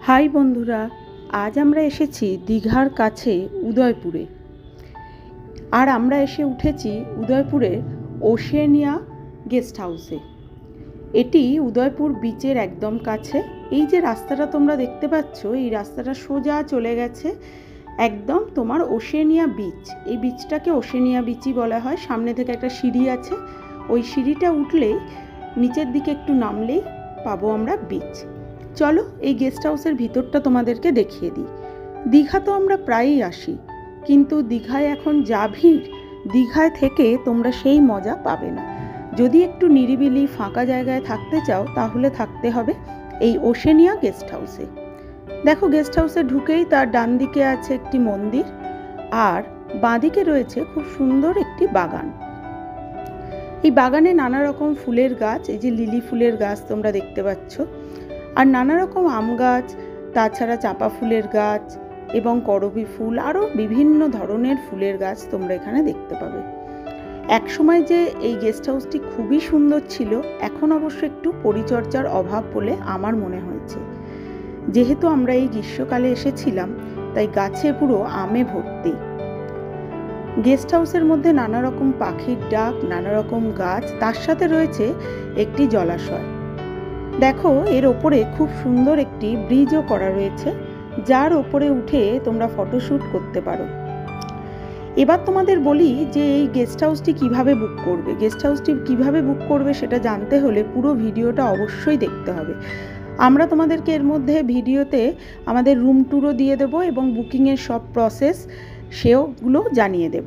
High বন্ধুরা, আজ আমরা এসেছি দীঘার কাছে উদয়পুরে। আর আমরা এসে উঠেছি উদয়পুরের ওশেনিয়া গেস্ট হাউসে। এটি উদয়পুর বিচের একদম কাছে। এই যে রাস্তাটা তোমরা দেখতে পাচ্ছ, এই রাস্তাটা সোজা চলে গেছে একদম তোমার ওশেনিয়া বিচ। এই বিচটাকে ওশেনিয়া বিচই বলা হয়। সামনে থেকে একটা সিঁড়ি আছে, ওই সিঁড়িটা উঠলেই নিচের দিকে একটু নামলেই পাবো আমরা বিচ। চলো এই গেস্ট হাউসের ভিতরটা তোমাদেরকে দেখিয়ে দিই। দীঘা তো আমরা প্রায়ই আসি, কিন্তু দীঘায় এখন যা ভিড়, দীঘায় থেকে তোমরা সেই মজা পাবে না। যদি একটু নিরিবিলি ফাঁকা জায়গায় থাকতে চাও, তাহলে থাকতে হবে এই ওশেনিয়া গেস্ট হাউসে। দেখো, গেস্ট হাউসে ঢুকেই তার ডান দিকে আছে একটি মন্দির, আর বাঁদিকে রয়েছে খুব সুন্দর একটি বাগান। এই বাগানে নানা রকম ফুলের গাছ, এই যে লিলি ফুলের গাছ তোমরা দেখতে পাচ্ছ, আর নানা রকম আম গাছ, তাছাড়া চাঁপা ফুলের গাছ এবং করবী ফুল, আরও বিভিন্ন ধরনের ফুলের গাছ তোমরা এখানে দেখতে পাবে। একসময় যে এই গেস্ট হাউসটি খুবই সুন্দর ছিল, এখন অবশ্য একটু পরিচর্যার অভাব বলে আমার মনে হয়েছে। যেহেতু আমরা এই গ্রীষ্মকালে এসেছিলাম, তাই গাছে পুরো আমে ভর্তি। গেস্ট হাউসের মধ্যে নানা রকম পাখির ডাক, নানা রকম গাছ, তার সাথে রয়েছে একটি জলাশয়। দেখো, এর ওপরে খুব সুন্দর একটি ব্রিজও করা রয়েছে, যার ওপরে উঠে তোমরা ফটোশ্যুট করতে পারো। এবার তোমাদের বলি যে এই গেস্ট হাউসটি কিভাবে বুক করবে। গেস্ট হাউসটি কিভাবে বুক করবে সেটা জানতে হলে পুরো ভিডিওটা অবশ্যই দেখতে হবে। আমরা তোমাদেরকে এর মধ্যে ভিডিওতে আমাদের রুম ট্যুরও দিয়ে দেবো এবং বুকিংয়ের সব প্রসেস সেগুলো জানিয়ে দেব।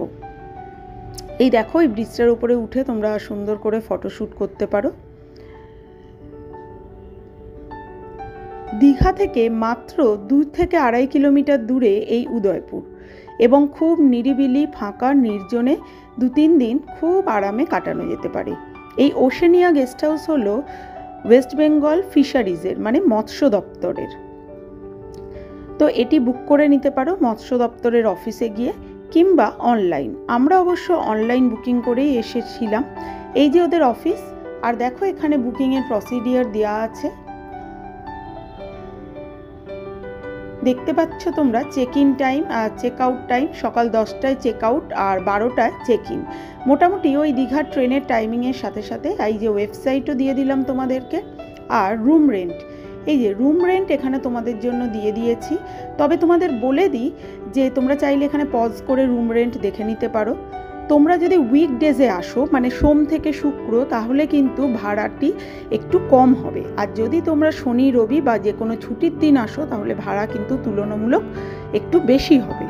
এই দেখো, এই ব্রিজটার উপরে উঠে তোমরা সুন্দর করে ফটোশ্যুট করতে পারো। দীঘা থেকে মাত্র 2 থেকে 2.5 কিলোমিটার দূরে এই উদয়পুর, এবং খুব নিরিবিলি ফাঁকা নির্জনে 2-3 দিন খুব আরামে কাটানো যেতে পারে। এই ওশেনিয়া গেস্ট হাউস হলো ওয়েস্ট বেঙ্গল ফিশারিজের, মানে মৎস্য দপ্তরের। তো এটি বুক করে নিতে পারো মৎস্য দপ্তরের অফিসে গিয়ে, কিংবা অনলাইন। আমরা অবশ্য অনলাইন বুকিং করেই এসেছিলাম। এই যে ওদের অফিস, আর দেখো এখানে বুকিংয়ের প্রসিডিওর দেওয়া আছে। দেখতে পাচ্ছ তোমরা চেক ইন টাইম আর চেক আউট টাইম। সকাল 10টায় চেক আউট আর 12টায় চেক ইন। মোটামুটি ওই দীঘার ট্রেনের টাইমিংয়ের সাথে সাথে এই যে ওয়েবসাইটও দিয়ে দিলাম তোমাদেরকে। আর রুম রেন্ট, এই যে রুম রেন্ট এখানে তোমাদের জন্য দিয়ে দিয়েছি। তবে তোমাদের বলে দিই যে তোমরা চাইলে এখানে পজ করে রুম রেন্ট দেখে নিতে পারো। তোমরা যদি উইকডেজে আসো, মানে সোম থেকে শুক্র, তাহলে কিন্তু ভাড়াটি একটু কম হবে। আর যদি তোমরা শনি রবি বা যে কোনো ছুটির দিন আসো, তাহলে ভাড়া কিন্তু তুলনামূলক একটু বেশি হবে।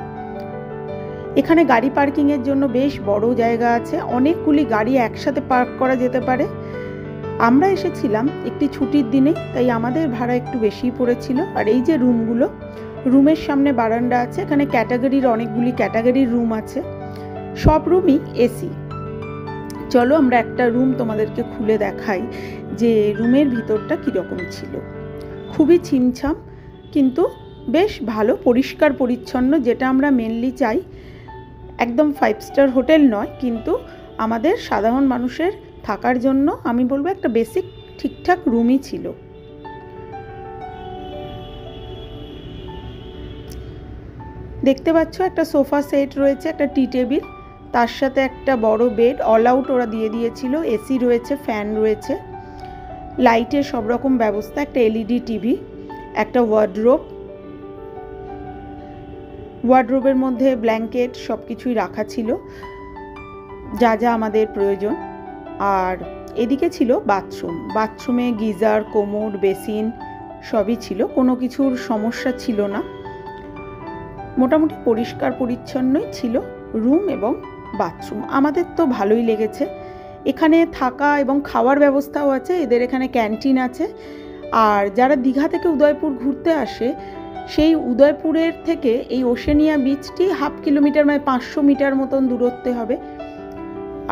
এখানে গাড়ি পার্কিংয়ের জন্য বেশ বড় জায়গা আছে, অনেকগুলি গাড়ি একসাথে পার্ক করা যেতে পারে। আমরা এসেছিলাম একটি ছুটির দিনে, তাই আমাদের ভাড়া একটু বেশি পড়েছিল। আর এই যে রুমগুলো, রুমের সামনে বারান্দা আছে, এখানে ক্যাটাগরির অনেকগুলি ক্যাটাগরির রুম আছে, সব রুমই এসি। চলো আমরা একটা রুম তোমাদেরকে খুলে দেখাই যে রুমের ভিতরটা কীরকম ছিল। খুবই ছিমছাম, কিন্তু বেশ ভালো, পরিষ্কার পরিচ্ছন্ন, যেটা আমরা মেনলি চাই। একদম 5 স্টার হোটেল নয়, কিন্তু আমাদের সাধারণ মানুষের থাকার জন্য আমি বলবো একটা বেসিক ঠিকঠাক রুমই ছিল। দেখতে পাচ্ছ একটা সোফা সেট রয়েছে, একটা টি টেবিল, তার সাথে একটা বড় বেড, অল আউট ওরা দিয়ে দিয়েছিল। এসি রয়েছে, ফ্যান রয়েছে, লাইটের সব রকম ব্যবস্থা, একটা এলইডি টিভি, একটা ওয়ার্ডরোবের মধ্যে ব্ল্যাঙ্কেট সব কিছুই রাখা ছিল, যা যা আমাদের প্রয়োজন। আর এদিকে ছিল বাথরুমে গিজার, কোমোড, বেসিন সবই ছিল, কোনো কিছুর সমস্যা ছিল না। মোটামুটি পরিষ্কার পরিচ্ছন্নই ছিল রুম এবং বাথরুম। আমাদের তো ভালোই লেগেছে। এখানে থাকা এবং খাওয়ার ব্যবস্থাও আছে, এদের এখানে ক্যান্টিন আছে। আর যারা দীঘা থেকে উদয়পুর ঘুরতে আসে, সেই উদয়পুরের থেকে এই ওশেনিয়া বিচটি 1/2 কিলোমিটার, মানে 500 মিটার মতন দূরত্বে হবে।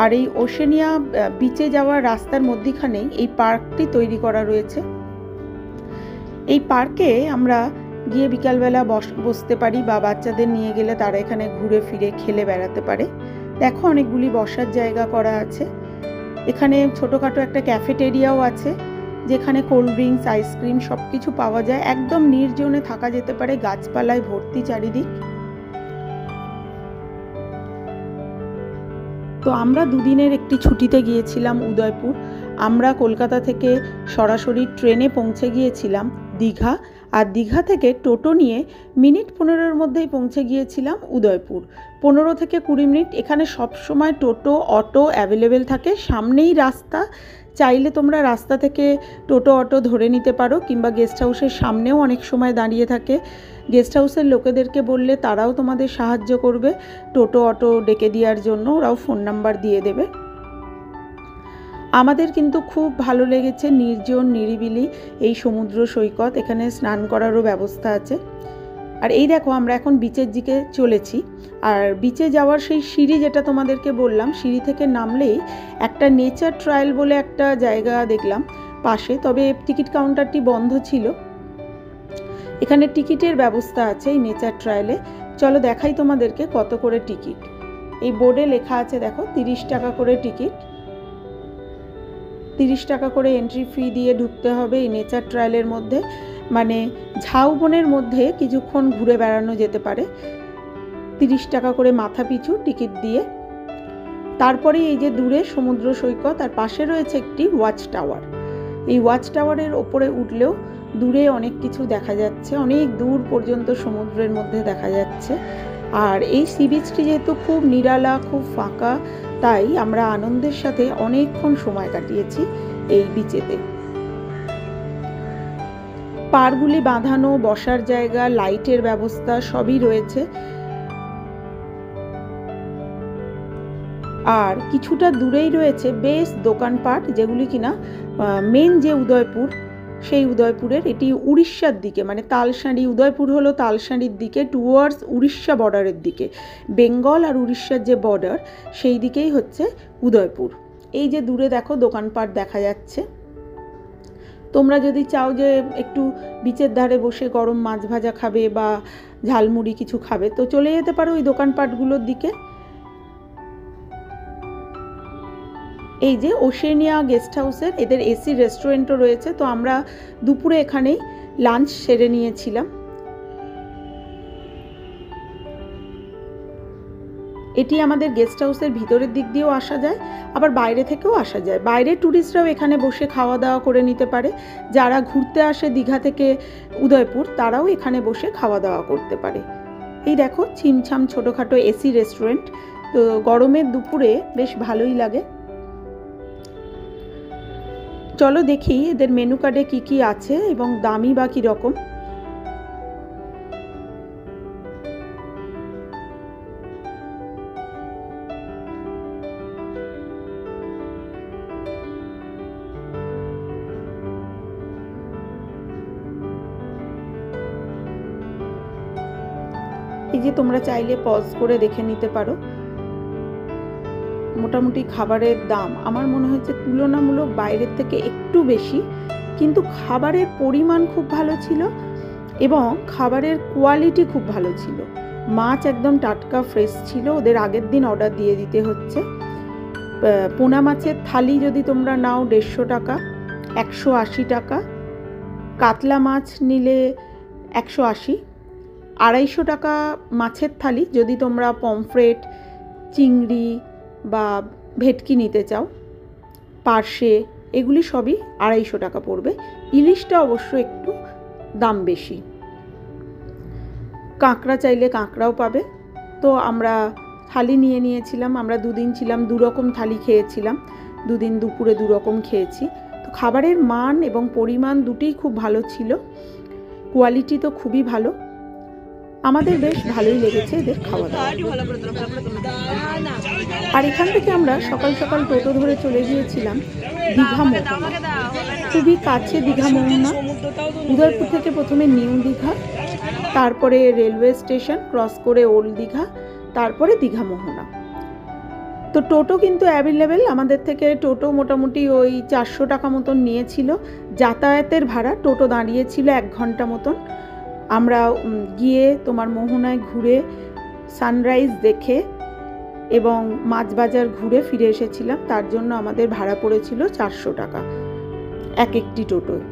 আর এই ওশেনিয়া বিচে যাওয়ার রাস্তার মধ্যখানেই এই পার্কটি তৈরি করা রয়েছে। এই পার্কে আমরা গিয়ে বিকালবেলা বসতে পারি, বা বাচ্চাদের নিয়ে গেলে তারা এখানে ঘুরে ফিরে খেলে বেড়াতে পারে। দেখো, অনেকগুলি বসার জায়গা করা আছে। এখানে ছোটোখাটো একটা ক্যাফেটেরিয়াও আছে, যেখানে কোল্ড ড্রিঙ্কস, আইসক্রিম সব কিছু পাওয়া যায়। একদম নির্জনে থাকা যেতে পারে, গাছপালায় ভর্তি চারিদিক। তো আমরা দুদিনের একটি ছুটিতে গিয়েছিলাম উদয়পুর। আমরা কলকাতা থেকে সরাসরি ট্রেনে পৌঁছে গিয়েছিলাম দীঘা, আর দীঘা থেকে টোটো নিয়ে মিনিট 15-এর মধ্যেই পৌঁছে গিয়েছিলাম উদয়পুর। 15 থেকে 20 মিনিট। এখানে সবসময় টোটো, অটো অ্যাভেলেবেল থাকে, সামনেই রাস্তা। চাইলে তোমরা রাস্তা থেকে টোটো, অটো ধরে নিতে পারো, কিংবা গেস্ট হাউসের সামনেও অনেক সময় দাঁড়িয়ে থাকে। গেস্ট হাউসের লোকেদেরকে বললে তারাও তোমাদের সাহায্য করবে টোটো, অটো ডেকে দেওয়ার জন্য, ওরাও ফোন নাম্বার দিয়ে দেবে। আমাদের কিন্তু খুব ভালো লেগেছে, নির্জন নিরিবিলি এই সমুদ্র সৈকত। এখানে স্নান করারও ব্যবস্থা আছে। আর এই দেখো, আমরা এখন বিচের দিকে চলেছি। আর বিচে যাওয়ার সেই সিঁড়ি, যেটা তোমাদেরকে বললাম, সিঁড়ি থেকে নামলেই একটা নেচার ট্রায়াল বলে একটা জায়গা দেখলাম পাশে, তবে টিকিট কাউন্টারটি বন্ধ ছিল। এখানে টিকিটের ব্যবস্থা আছে এই নেচার ট্রায়ালে। চলো দেখাই তোমাদেরকে কত করে টিকিট। এই বোর্ডে লেখা আছে দেখো, 30 টাকা করে টিকিট। 30 টাকা করে এন্ট্রি ফি দিয়ে ঢুকতে হবে এই নেচার ট্রায়ালের মধ্যে। মানে ঝাউবনের মধ্যে কিছুক্ষণ ঘুরে বেড়ানো যেতে পারে 30 টাকা করে মাথা পিছু টিকিট দিয়ে। তারপরে এই যে দূরে সমুদ্র সৈকত, আর পাশে রয়েছে একটি ওয়াচ টাওয়ার। এই ওয়াচ টাওয়ারের ওপরে উঠলেও দূরে অনেক কিছু দেখা যাচ্ছে, অনেক দূর পর্যন্ত সমুদ্রের মধ্যে দেখা যাচ্ছে। আর এই সি বিচটি যেহেতু খুব নিরালা, খুব ফাঁকা, তাই আমরা আনন্দের সাথে অনেকক্ষণ সময় কাটিয়েছি এই বিচেতে। পারগুলি বাঁধানো, বসার জায়গা, লাইটের ব্যবস্থা সবই রয়েছে। আর কিছুটা দূরেই রয়েছে বেশ দোকানপাট, যেগুলি কিনা মেন যে উদয়পুর, সেই উদয়পুরের, এটি উড়িষ্যার দিকে, মানে তালসাঁড়ি, উদয়পুর হলো তালসাঁড়ির দিকে, টুয়ার্ডস উড়িষ্যা বর্ডারের দিকে। বেঙ্গল আর উড়িষ্যার যে বর্ডার, সেই দিকেই হচ্ছে উদয়পুর। এই যে দূরে দেখো দোকানপাট দেখা যাচ্ছে। তোমরা যদি চাও যে একটু বিচের ধারে বসে গরম মাছ ভাজা খাবে বা ঝালমুড়ি কিছু খাবে, তো চলে যেতে পারো ওই দোকানপাটগুলোর দিকে। এই যে ওশেনিয়া গেস্ট হাউসের, এদের এসি রেস্টুরেন্টও রয়েছে। তো আমরা দুপুরে এখানেই লাঞ্চ সেরে নিয়েছিলাম। এটি আমাদের গেস্ট হাউসের ভিতরের দিক দিয়েও আসা যায়, আবার বাইরে থেকেও আসা যায়। বাইরের ট্যুরিস্টরাও এখানে বসে খাওয়া দাওয়া করে নিতে পারে। যারা ঘুরতে আসে দীঘা থেকে উদয়পুর, তারাও এখানে বসে খাওয়া দাওয়া করতে পারে। এই দেখো ছিমছাম ছোটোখাটো এসি রেস্টুরেন্ট। তো গরমের দুপুরে বেশ ভালোই লাগে। চলো দেখি এদের মেনু কার্ডে কি কি আছে এবং দামই বা কীরকম। এই যে তোমরা চাইলে পজ করে দেখে নিতে পারো। মোটামুটি খাবারের দাম আমার মনে হচ্ছে তুলনামূলক বাইরের থেকে একটু বেশি, কিন্তু খাবারের পরিমাণ খুব ভালো ছিল এবং খাবারের কোয়ালিটি খুব ভালো ছিল। মাছ একদম টাটকা ফ্রেশ ছিল, ওদের আগের দিন অর্ডার দিয়ে দিতে হচ্ছে। পোনা মাছের থালি যদি তোমরা নাও 150 টাকা, 180 টাকা। কাতলা মাছ নিলে 180। 250 টাকা মাছের থালি যদি তোমরা পমফ্রেট, চিংড়ি বা ভেটকি নিতে চাও, পার্শে, এগুলি সবই 250 টাকা পড়বে। ইলিশটা অবশ্য একটু দাম বেশি। কাঁকড়া চাইলে কাঁকড়াও পাবে। তো আমরা থালি নিয়ে নিয়েছিলাম। আমরা দুদিন ছিলাম, 2 রকম থালি খেয়েছিলাম। দুদিন দুপুরে 2 রকম খেয়েছি। তো খাবারের মান এবং পরিমাণ দুটিই খুব ভালো ছিল, কোয়ালিটি তো খুবই ভালো। আমাদের বেশ ভালোই লেগেছে এদের খাওয়া দাওয়া। আর এখান থেকে আমরা সকাল সকাল টোটো ধরে চলে গিয়েছিলাম দীঘা মোহনা। খুবই কাছে দীঘা মোহনা। উদয়পুর থেকে প্রথমে নিউ দীঘা, তারপরে রেলওয়ে স্টেশন ক্রস করে ওল্ড দীঘা, তারপরে দীঘা মোহনা। তো টোটো কিন্তু অ্যাভেলেবেল। আমাদের থেকে টোটো মোটামুটি ওই 400 টাকা মতন নিয়েছিল যাতায়াতের ভাড়া। টোটো দাঁড়িয়েছিল 1 ঘন্টা মতন। আমরা গিয়ে তোমার মোহনায় ঘুরে সানরাইজ দেখে এবং মাছ বাজার ঘুরে ফিরে এসেছিলাম। তার জন্য আমাদের ভাড়া পড়েছিল 400 টাকা। এক একটি টোটোয়।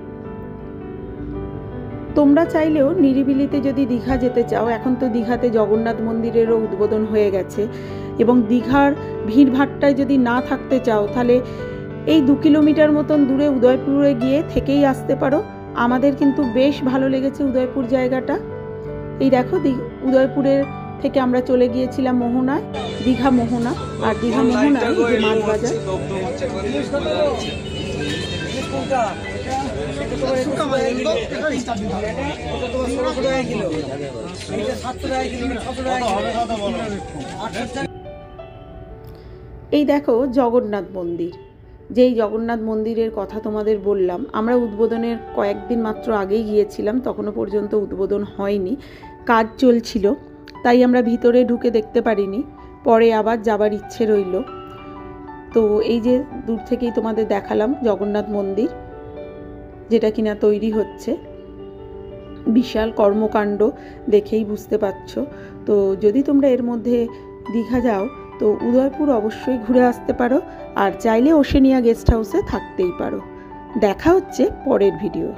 তোমরা চাইলেও নিরিবিলিতে যদি দীঘা যেতে চাও, এখন তো দীঘাতে জগন্নাথ মন্দিরেরও উদ্বোধন হয়ে গেছে, এবং দীঘার ভিড়ভাট্টায় যদি না থাকতে চাও তাহলে এই 2 কিলোমিটার মতন দূরে উদয়পুরে গিয়ে থেকেই আসতে পারো। আমাদের কিন্তু বেশ ভালো লেগেছে উদয়পুর জায়গাটা। এই দেখো উদয়পুরের থেকে আমরা চলে গিয়েছিলাম মোহনায়, দীঘা মোহনা। আর দীঘা মোহনায় যে মাছ বাজার, এই দেখো জগন্নাথ মন্দির। যেই জগন্নাথ মন্দিরের কথা তোমাদের বললাম, আমরা উদ্বোধনের কয়েকদিন মাত্র আগেই গিয়েছিলাম, তখনও পর্যন্ত উদ্বোধন হয়নি, কাজ চলছিল, তাই আমরা ভিতরে ঢুকে দেখতে পারিনি। পরে আবার যাবার ইচ্ছে রইল। তো এই যে দূর থেকেই তোমাদের দেখালাম জগন্নাথ মন্দির, যেটা কিনা তৈরি হচ্ছে। বিশাল কর্মকাণ্ড, দেখেই বুঝতে পারছো। তো যদি তোমরা এর মধ্যে দীঘা যাও তো উদয়পুর অবশ্যই ঘুরে আসতে পারো, আর চাইলে ওশেনিয়া গেস্ট হাউসে থাকতেই পারো। দেখা হচ্ছে পরের ভিডিও।